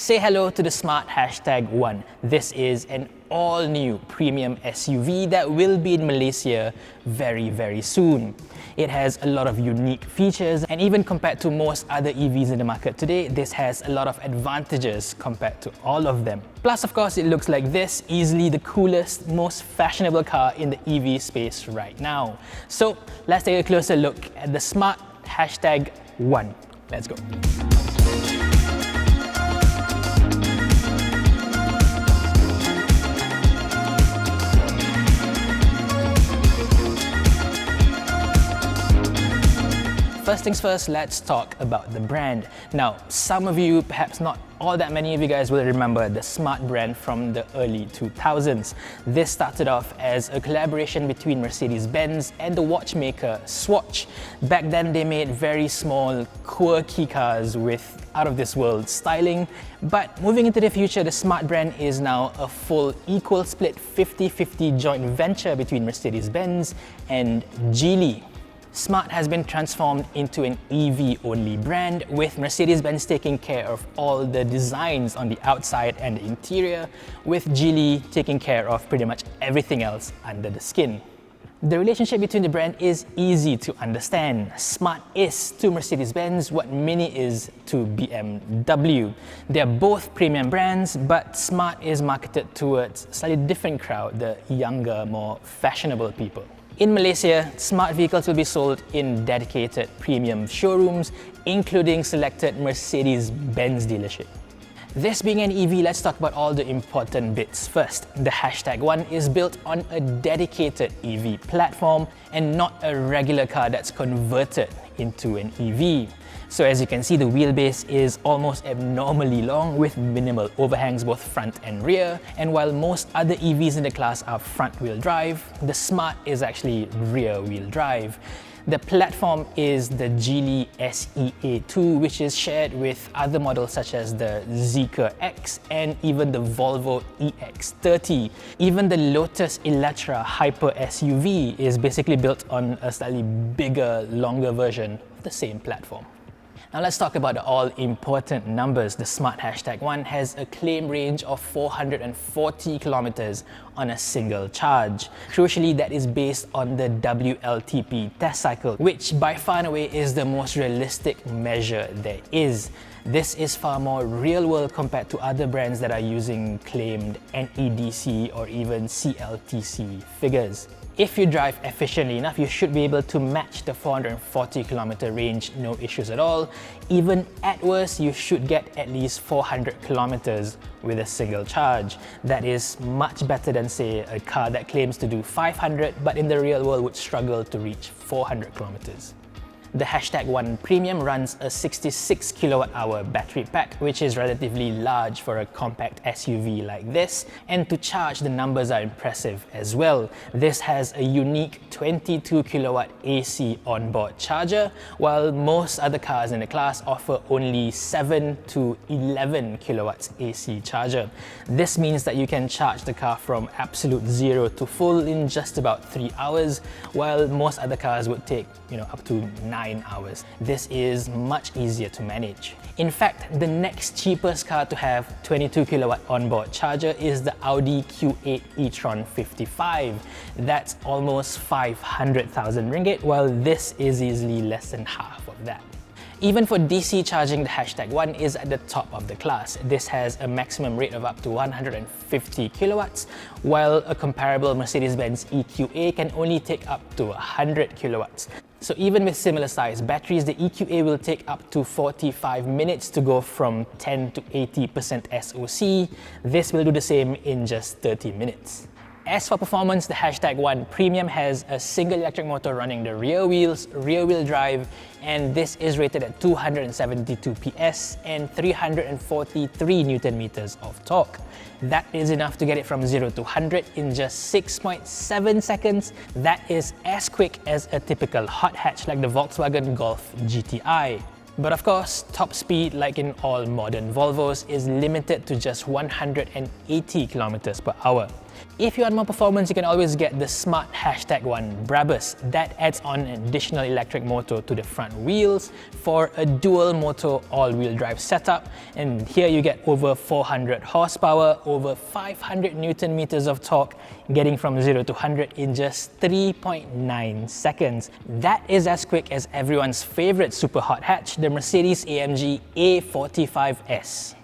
Say hello to the Smart #1. This is an all-new premium SUV that will be in Malaysia very soon. It has a lot of unique features, and even compared to most other EVs in the market today, this has a lot of advantages compared to all of them. Plus, of course, it looks like this, easily the coolest, most fashionable car in the EV space right now. So let's take a closer look at the Smart #1. Let's go. First things first, let's talk about the brand. Now, some of you, perhaps not all that many of you guys, will remember the Smart brand from the early 2000s. This started off as a collaboration between Mercedes-Benz and the watchmaker Swatch. Back then, they made very small, quirky cars with out-of-this-world styling. But moving into the future, the Smart brand is now a full equal split 50-50 joint venture between Mercedes-Benz and Geely. Smart has been transformed into an EV-only brand, with Mercedes-Benz taking care of all the designs on the outside and the interior, with Geely taking care of pretty much everything else under the skin. The relationship between the brand is easy to understand. Smart is to Mercedes-Benz what Mini is to BMW. They're both premium brands, but Smart is marketed towards a slightly different crowd, the younger, more fashionable people. In Malaysia, Smart vehicles will be sold in dedicated premium showrooms, including selected Mercedes-Benz dealership. This being an EV, let's talk about all the important bits first. The #1 is built on a dedicated EV platform and not a regular car that's converted into an EV. So as you can see, the wheelbase is almost abnormally long with minimal overhangs both front and rear. And while most other EVs in the class are front-wheel drive, the Smart is actually rear-wheel drive. The platform is the Geely SEA2, which is shared with other models such as the Zeekr X and even the Volvo EX30. Even the Lotus Electra Hyper SUV is basically built on a slightly bigger, longer version of the same platform. Now let's talk about the all-important numbers. The Smart #1 has a claim range of 440 kilometers on a single charge. Crucially, that is based on the WLTP test cycle, which by far and away is the most realistic measure there is. This is far more real-world compared to other brands that are using claimed NEDC or even CLTC figures. If you drive efficiently enough, you should be able to match the 440 kilometer range, no issues at all. Even at worst, you should get at least 400 kilometers with a single charge. That is much better than, say, a car that claims to do 500 but in the real world would struggle to reach 400 kilometers. The #1 Premium runs a 66 kWh battery pack, which is relatively large for a compact SUV like this. And to charge, the numbers are impressive as well. This has a unique 22 kW AC onboard charger, while most other cars in the class offer only 7 to 11 kilowatts AC charger. This means that you can charge the car from absolute zero to full in just about 3 hours, while most other cars would take, up to 9 hours. This is much easier to manage. In fact, the next cheapest car to have 22 kilowatt onboard charger is the Audi Q8 e-tron 55. That's almost 500,000 ringgit, while this is easily less than half of that. Even for DC charging, the #1 is at the top of the class. This has a maximum rate of up to 150 kilowatts, while a comparable Mercedes-Benz EQA can only take up to 100 kilowatts. So even with similar size batteries, the EQA will take up to 45 minutes to go from 10 to 80% SOC. This will do the same in just 30 minutes. As for performance, the #1 Premium has a single electric motor running the rear wheels, rear-wheel drive, and this is rated at 272 PS and 343 Newton meters of torque. That is enough to get it from 0 to 100 in just 6.7 seconds. That is as quick as a typical hot hatch like the Volkswagen Golf GTI. But of course, top speed, like in all modern Volvos, is limited to just 180 kilometers per hour. If you want more performance, you can always get the smart #1 Brabus. That adds on an additional electric motor to the front wheels for a dual motor all-wheel drive setup, and here you get over 400 horsepower, over 500 Newton meters of torque, getting from 0 to 100 in just 3.9 seconds. That is as quick as everyone's favorite super hot hatch, the Mercedes-AMG A45S.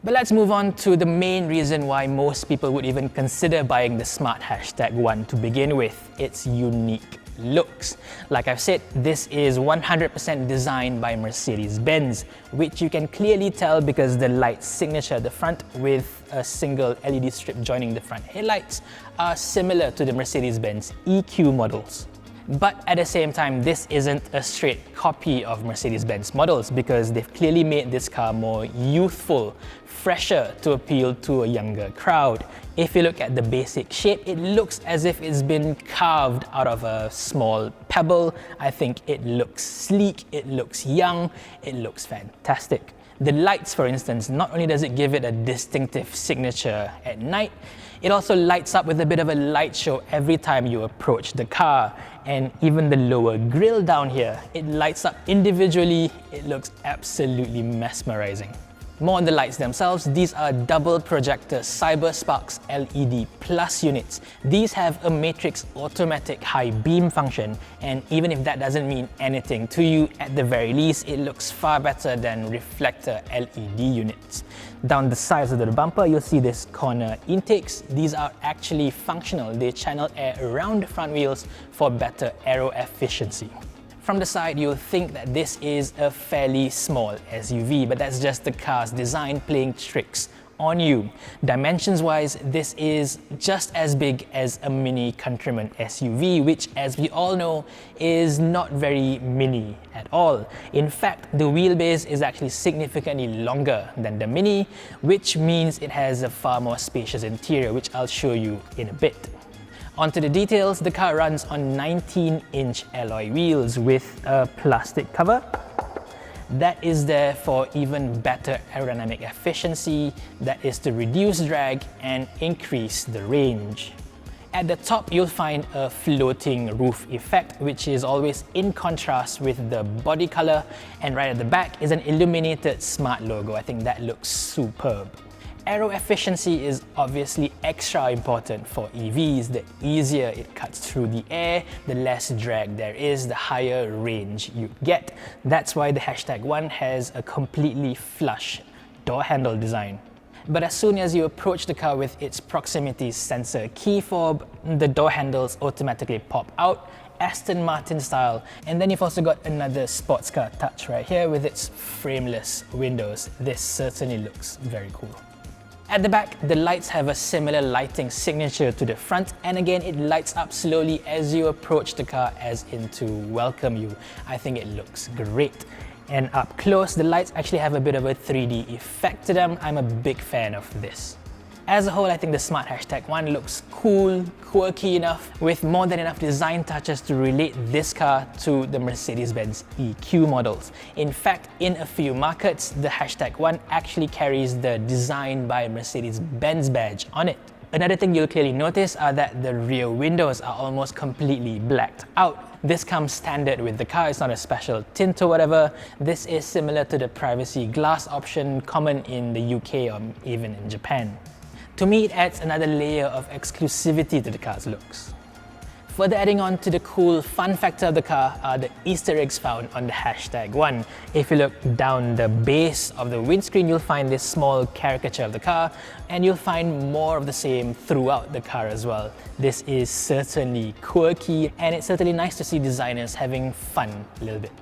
But let's move on to the main reason why most people would even consider buying the smart #1 to begin with: its unique looks. Like I've said, this is 100% designed by Mercedes-Benz, which you can clearly tell because the light signature at the front with a single LED strip joining the front headlights are similar to the Mercedes-Benz EQ models. But at the same time, this isn't a straight copy of Mercedes-Benz models because they've clearly made this car more youthful, fresher to appeal to a younger crowd. If you look at the basic shape, it looks as if it's been carved out of a small pebble. I think it looks sleek, it looks young, it looks fantastic. The lights, for instance, not only does it give it a distinctive signature at night, it also lights up with a bit of a light show every time you approach the car. And even the lower grille down here, it lights up individually. It looks absolutely mesmerizing. More on the lights themselves, these are double projector CyberSparks LED Plus units. These have a matrix automatic high beam function, and even if that doesn't mean anything to you, at the very least, it looks far better than reflector LED units. Down the sides of the bumper, you'll see this corner intakes. These are actually functional. They channel air around the front wheels for better aero efficiency. From the side, you'll think that this is a fairly small SUV, but that's just the car's design playing tricks on you. Dimensions-wise, this is just as big as a Mini Countryman SUV, which, as we all know, is not very mini at all. In fact, the wheelbase is actually significantly longer than the Mini, which means it has a far more spacious interior, which I'll show you in a bit. Onto the details, the car runs on 19-inch alloy wheels with a plastic cover. That is there for even better aerodynamic efficiency, that is to reduce drag and increase the range. At the top, you'll find a floating roof effect, which is always in contrast with the body color, and right at the back is an illuminated smart logo. I think that looks superb. Aero efficiency is obviously extra important for EVs. The easier it cuts through the air, the less drag there is, the higher range you get. That's why the #1 has a completely flush door handle design. But as soon as you approach the car with its proximity sensor key fob, the door handles automatically pop out, Aston Martin style. And then you've also got another sports car touch right here with its frameless windows. This certainly looks very cool. At the back, the lights have a similar lighting signature to the front, and again, it lights up slowly as you approach the car as in to welcome you. I think it looks great. And up close, the lights actually have a bit of a 3D effect to them. I'm a big fan of this. As a whole, I think the smart #1 looks cool, quirky enough, with more than enough design touches to relate this car to the Mercedes-Benz EQ models. In fact, in a few markets, the #1 actually carries the Design by Mercedes-Benz badge on it. Another thing you'll clearly notice are that the rear windows are almost completely blacked out. This comes standard with the car, it's not a special tint or whatever. This is similar to the privacy glass option common in the UK or even in Japan. To me, it adds another layer of exclusivity to the car's looks. Further adding on to the cool fun factor of the car are the Easter eggs found on the #1. If you look down the base of the windscreen, you'll find this small caricature of the car, and you'll find more of the same throughout the car as well. This is certainly quirky, and it's certainly nice to see designers having fun a little bit.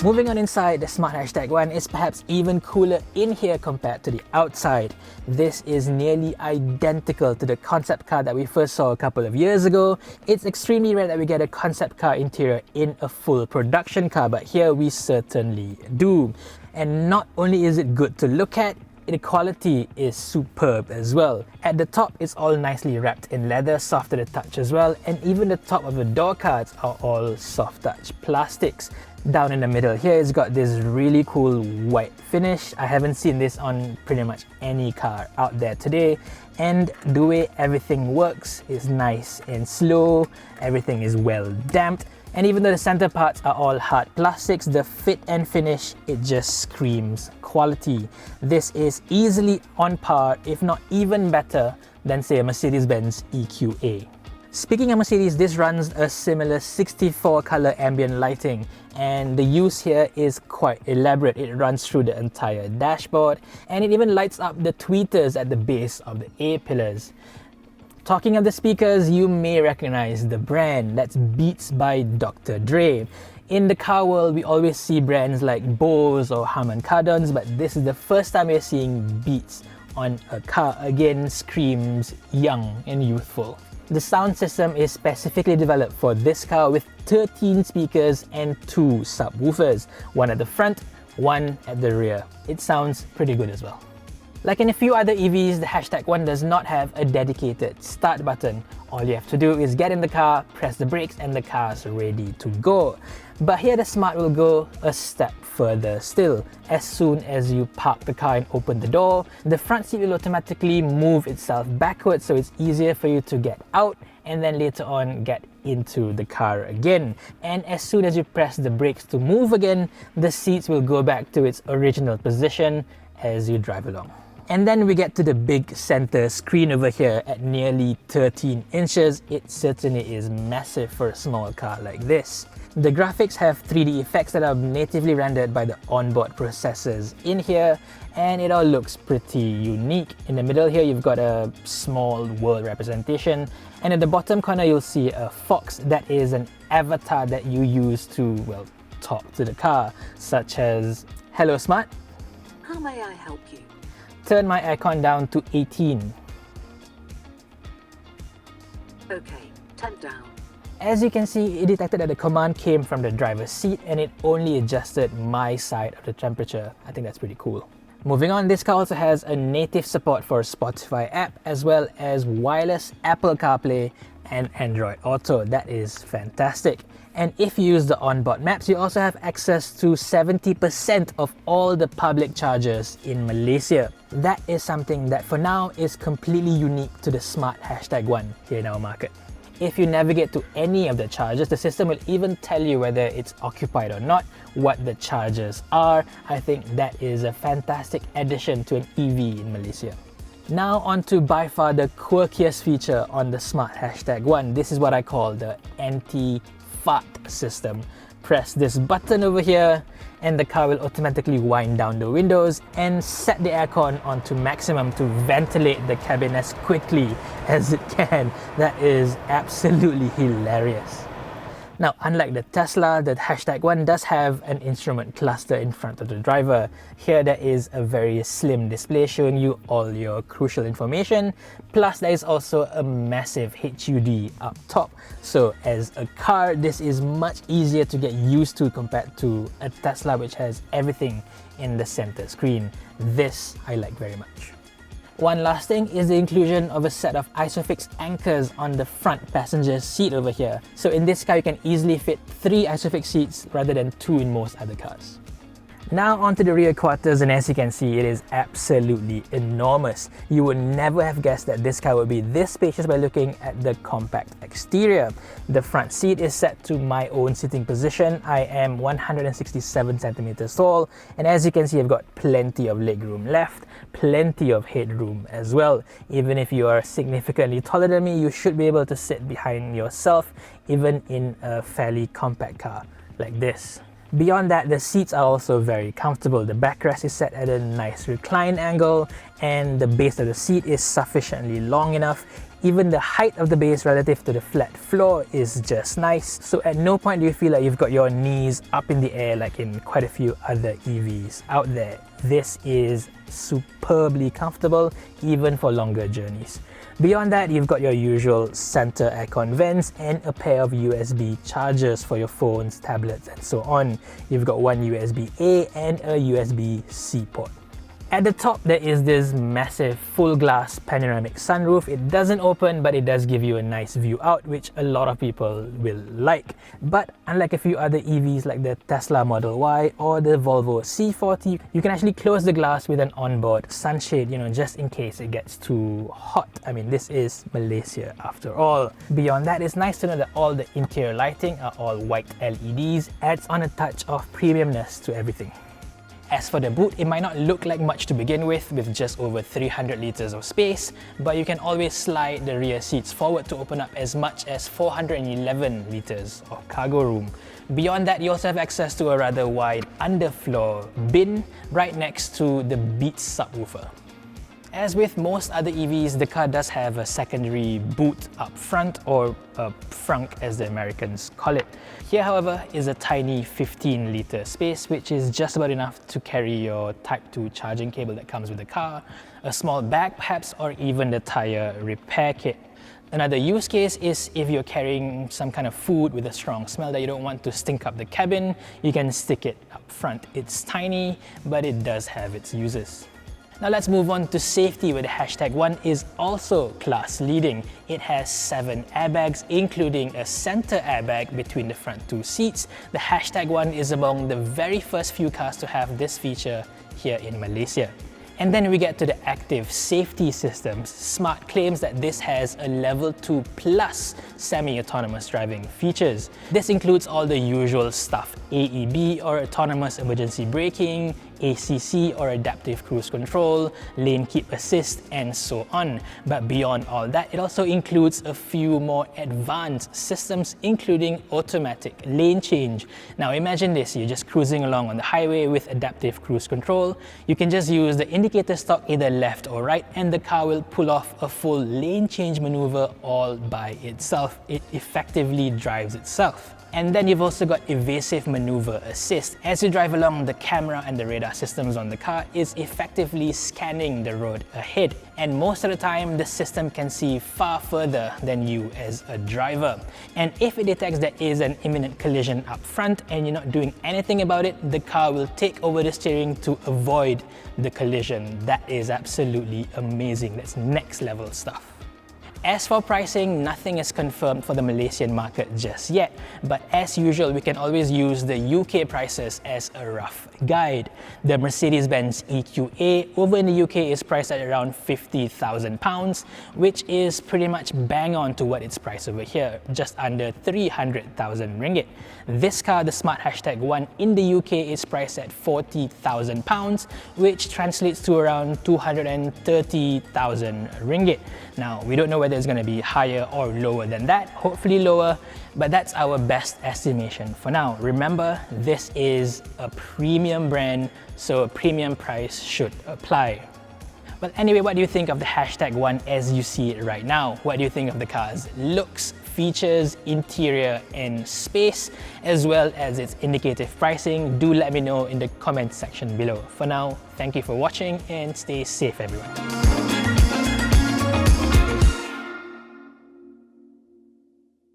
Moving on inside, the smart #1 is perhaps even cooler in here compared to the outside. This is nearly identical to the concept car that we first saw a couple of years ago. It's extremely rare that we get a concept car interior in a full production car, but here we certainly do. And not only is it good to look at, the quality is superb as well. At the top, it's all nicely wrapped in leather, soft to the touch as well, and even the top of the door cards are all soft touch plastics. Down in the middle here, it's got this really cool white finish. I haven't seen this on pretty much any car out there today. And the way everything works is nice and slow. Everything is well damped. And even though the center parts are all hard plastics, the fit and finish, it just screams quality. This is easily on par, if not even better, than say a Mercedes-Benz EQA. Speaking of Mercedes, this runs a similar 64 color ambient lighting, and the use here is quite elaborate. It runs through the entire dashboard, and it even lights up the tweeters at the base of the A-pillars. Talking of the speakers, you may recognize the brand. That's Beats by Dr. Dre. In the car world, we always see brands like Bose or Harman Kardon's, but this is the first time we're seeing Beats on a car. Again, screams young and youthful. The sound system is specifically developed for this car with 13 speakers and 2 subwoofers, one at the front, one at the rear. It sounds pretty good as well. Like in a few other EVs, the Hashtag 1 does not have a dedicated start button. All you have to do is get in the car, press the brakes, and the car's ready to go. But here the Smart will go a step further still. As soon as you park the car and open the door, the front seat will automatically move itself backwards, so it's easier for you to get out and then later on get into the car again. And as soon as you press the brakes to move again, the seats will go back to its original position as you drive along. And then we get to the big center screen over here at nearly 13 inches. It certainly is massive for a small car like this. The graphics have 3D effects that are natively rendered by the onboard processors in here, and it all looks pretty unique. In the middle here, you've got a small world representation, and at the bottom corner, you'll see a fox. That is an avatar that you use to, well, talk to the car, such as, "Hello Smart. How may I help you? Turn my aircon down to 18. Okay, 10 down. As you can see, it detected that the command came from the driver's seat and it only adjusted my side of the temperature. I think that's pretty cool. Moving on, this car also has a native support for Spotify app as well as wireless Apple CarPlay and Android Auto. That is fantastic. And if you use the onboard maps, you also have access to 70% of all the public chargers in Malaysia. That is something that for now is completely unique to the Smart Hashtag 1 here in our market. If you navigate to any of the chargers, the system will even tell you whether it's occupied or not, what the chargers are. I think that is a fantastic addition to an EV in Malaysia. Now on to by far the quirkiest feature on the Smart Hashtag 1. This is what I call the anti-fart system. Press this button over here and the car will automatically wind down the windows and set the aircon onto maximum to ventilate the cabin as quickly as it can. That is absolutely hilarious. Now, unlike the Tesla, the Hashtag 1 does have an instrument cluster in front of the driver. Here there is a very slim display showing you all your crucial information. Plus there is also a massive HUD up top. So as a car, this is much easier to get used to compared to a Tesla which has everything in the center screen. This I like very much. One last thing is the inclusion of a set of ISOFIX anchors on the front passenger seat over here. So in this car, you can easily fit 3 ISOFIX seats rather than 2 in most other cars. Now onto the rear quarters, and as you can see, it is absolutely enormous. You would never have guessed that this car would be this spacious by looking at the compact exterior. The front seat is set to my own sitting position. I am 167 centimeters tall, and as you can see, I've got plenty of legroom left, plenty of headroom as well. Even if you are significantly taller than me, you should be able to sit behind yourself, even in a fairly compact car like this. Beyond that, the seats are also very comfortable. The backrest is set at a nice recline angle and the base of the seat is sufficiently long enough. Even the height of the base relative to the flat floor is just nice. So at no point do you feel like you've got your knees up in the air like in quite a few other EVs out there. This is superbly comfortable even for longer journeys. Beyond that, you've got your usual center aircon vents and a pair of USB chargers for your phones, tablets and so on. You've got one USB-A and a USB-C port. At the top, there is this massive full glass panoramic sunroof. It doesn't open, but it does give you a nice view out, which a lot of people will like. But unlike a few other EVs like the Tesla Model Y or the Volvo C40, you can actually close the glass with an onboard sunshade, just in case it gets too hot. I mean, this is Malaysia after all. Beyond that, it's nice to know that all the interior lighting are all white LEDs, adds on a touch of premiumness to everything. As for the boot, it might not look like much to begin with just over 300 litres of space, but you can always slide the rear seats forward to open up as much as 411 litres of cargo room. Beyond that, you also have access to a rather wide underfloor bin right next to the Beats subwoofer. As with most other EVs, the car does have a secondary boot up front, or a frunk as the Americans call it. Here, however, is a tiny 15-litre space, which is just about enough to carry your Type 2 charging cable that comes with the car, a small bag perhaps, or even the tyre repair kit. Another use case is if you're carrying some kind of food with a strong smell that you don't want to stink up the cabin, you can stick it up front. It's tiny, but it does have its uses. Now let's move on to safety, where the Hashtag 1 is also class leading. It has 7 airbags, including a center airbag between the front 2 seats. The Hashtag 1 is among the very first few cars to have this feature here in Malaysia. And then we get to the active safety systems. Smart claims that this has a level 2 plus semi-autonomous driving features. This includes all the usual stuff: AEB or autonomous emergency braking, ACC or adaptive cruise control, lane keep assist, and so on. But beyond all that, it also includes a few more advanced systems, including automatic lane change. Now imagine this: you're just cruising along on the highway with adaptive cruise control. You can just use the indicator stalk either left or right, and the car will pull off a full lane change maneuver all by itself. It effectively drives itself. And then you've also got evasive maneuver assist. As you drive along, the camera and the radar systems on the car is effectively scanning the road ahead. And most of the time, the system can see far further than you as a driver. And if it detects there is an imminent collision up front and you're not doing anything about it, the car will take over the steering to avoid the collision. That is absolutely amazing. That's next level stuff. As for pricing, nothing is confirmed for the Malaysian market just yet, but as usual, we can always use the UK prices as a rough guide. The Mercedes-Benz EQA over in the UK is priced at around £50,000, which is pretty much bang on to what it's priced over here, just under 300,000 ringgit. This car, the Smart Hashtag 1 in the UK, is priced at £40,000, which translates to around 230,000 ringgit. Now, we don't know whether it's going to be higher or lower than that, hopefully lower, but that's our best estimation for now. Remember, this is a premium brand, so a premium price should apply. But anyway, what do you think of the Hashtag 1 as you see it right now? What do you think of the car's looks, features, interior, and space, as well as its indicative pricing? Do let me know in the comment section below. For now, thank you for watching and stay safe, everyone.